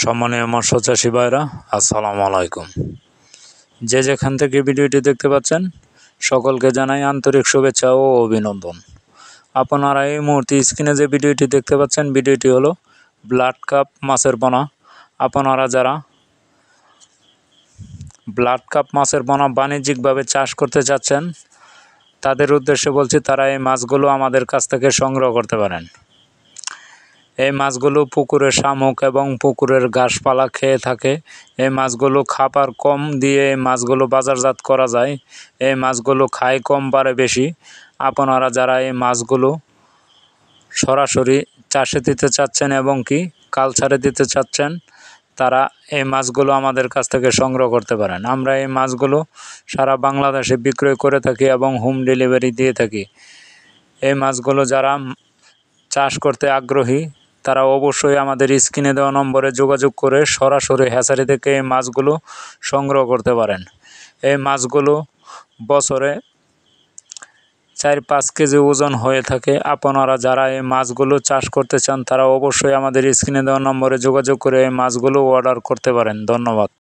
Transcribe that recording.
সম্মানীয় মৎস্য চাষী ভাইরা, আসসালামু আলাইকুম। যে যেখান থেকে ভিডিওটি দেখতে পাচ্ছেন সকলকে জানাই আন্তরিক শুভেচ্ছা ও অভিনন্দন। আপনারা এই মুহূর্তে স্ক্রিনে যে ভিডিওটি দেখতে পাচ্ছেন, ভিডিওটি হলো ব্লাড কাপ মাছের পোনা। আপনারা যারা ব্লাড কাপ মাছের পোনা বাণিজ্যিকভাবে চাষ করতে চাচ্ছেন তাদের উদ্দেশ্যে বলছি, তারা এই মাছগুলো আমাদের কাছ থেকে সংগ্রহ করতে পারেন। এই মাছগুলো পুকুরের শামুক এবং পুকুরের ঘাসপালা খেয়ে থাকে। এই মাছগুলো খাবার কম দিয়ে এই মাছগুলো বাজারজাত করা যায়। এই মাছগুলো খায় কম, পারে বেশি। আপনারা যারা এই মাছগুলো সরাসরি চাষে দিতে চাচ্ছেন এবং কি কালচারে দিতে চাচ্ছেন, তারা এই মাছগুলো আমাদের কাছ থেকে সংগ্রহ করতে পারেন। আমরা এই মাছগুলো সারা বাংলাদেশে বিক্রয় করে থাকি এবং হোম ডেলিভারি দিয়ে থাকি। এই মাছগুলো যারা চাষ করতে আগ্রহী তারা অবশ্যই আমাদের স্ক্রিনে দেওয়া নম্বরে যোগাযোগ করে সরাসরি হ্যাচারি থেকে এই মাছগুলো সংগ্রহ করতে পারেন। এই মাছগুলো বছরে 4-5 কেজি ওজন হয়ে থাকে। আপনারা যারা এই মাছগুলো চাষ করতে চান তারা অবশ্যই আমাদের স্ক্রিনে দেওয়া নম্বরে যোগাযোগ করে এই মাছগুলো অর্ডার করতে পারেন। ধন্যবাদ।